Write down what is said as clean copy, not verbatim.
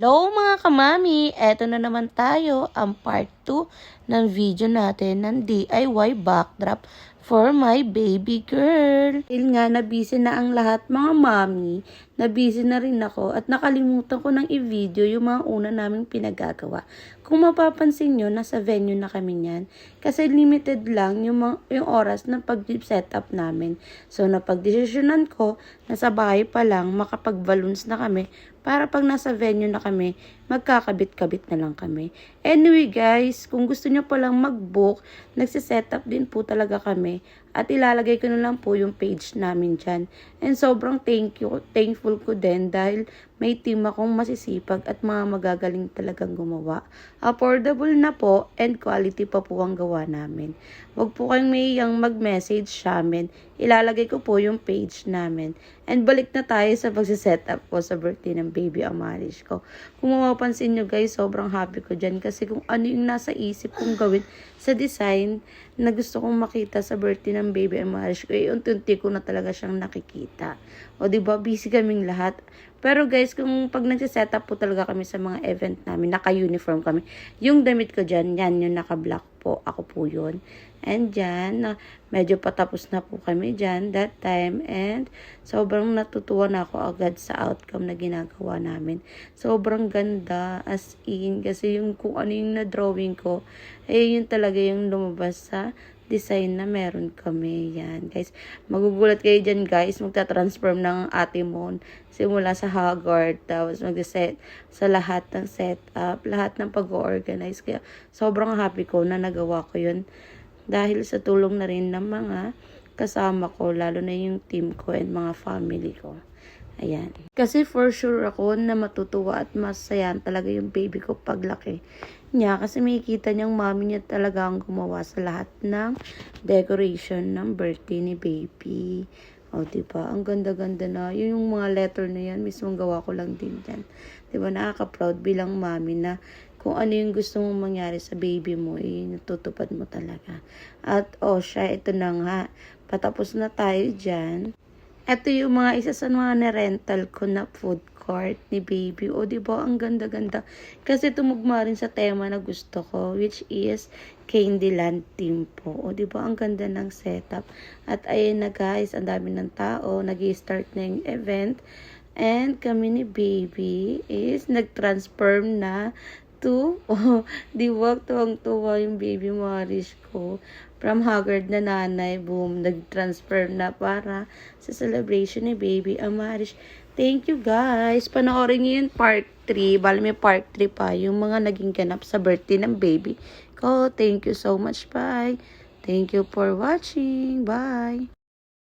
Hello mga kamami! Eto na naman tayo ang part 2 ng video natin ng DIY backdrop for my baby girl. Dahil nga nabisi na ang lahat mga mami, nabisi na rin ako at nakalimutan ko ng i-video yung mga una naming pinagagawa. Kung mapapansin nyo, nasa venue na kami niyan kasi limited lang yung oras ng pag-setup namin. So napagdesisyonan ko, nasa bahay pa lang makapag-balloons na kami para pag nasa venue na kami, magkakabit-kabit na lang kami. Anyway guys, kung gusto nyo palang mag-book, nagsisetup din po talaga kami. At ilalagay ko na lang po yung page namin dyan. And sobrang thankful ko din dahil may team akong masisipag at mga magagaling talagang gumawa. Affordable na po and quality pa po ang gawa namin. Huwag po kayong mayang mag-message sa amin. Ilalagay ko po yung page namin. And balik na tayo sa pagsisetup ko sa birthday ng baby Amarish ko. Kung mapapansin nyo guys, sobrang happy ko dyan kasi kung ano yung nasa isip kong gawin sa design na gusto kong makita sa birthday ng baby Amarish ko, unti-unti ko na talaga siyang nakikita. O diba, busy kaming lahat. Pero guys, kung pag nagsisetup po talaga kami sa mga event namin, naka-uniform kami. Yung damit ko dyan, yan yung naka-black po. Ako po yun. And dyan, medyo patapos na po kami dyan that time. And sobrang natutuwa na ako agad sa outcome na ginagawa namin. Sobrang ganda as in. Kasi yung kung ano yung na-drawing ko, yun talaga yung lumabas sa design na meron kami. Yan, guys. Magugulat kayo dyan, guys. Magta-transform ng ate mo simula sa Haggard. Tapos mag-set sa lahat ng setup, lahat ng pag-organize. Kaya sobrang happy ko na nagawa ko yun. Dahil sa tulong na rin ng mga kasama ko, lalo na yung team ko and mga family ko. Ayan. Kasi for sure ako na matutuwa at masayan talaga yung baby ko paglaki niya. Kasi makikita niyang mami niya talaga ang gumawa sa lahat ng decoration ng birthday ni baby. O, diba? Ang ganda-ganda na. Yun yung mga letter na yan, mismong gawa ko lang din yan. Diba? Nakaka-proud bilang mami na kung ano yung gusto mong mangyari sa baby mo, natutupad mo talaga. At, siya, ito na nga. Patapos na tayo dyan. Ito yung mga isa sa mga na-rental ko na food court ni baby. O, diba? Ang ganda-ganda. Kasi tumugma rin sa tema na gusto ko, which is Candyland theme po. O, diba? Ang ganda ng setup. At ayun na guys, ang dami ng tao. Nag-i-start na yung event. And kami ni baby is nag-transform na to, diba? Tuwang-tuwa yung baby Marish ko. From haggard na nanay, boom, nag-transfer na para sa celebration ni baby Amarish. Thank you guys. Panoorin niyo yung part 3. Bali may part 3 pa. Yung mga naging ganap sa birthday ng baby ko. Thank you so much. Bye. Thank you for watching. Bye.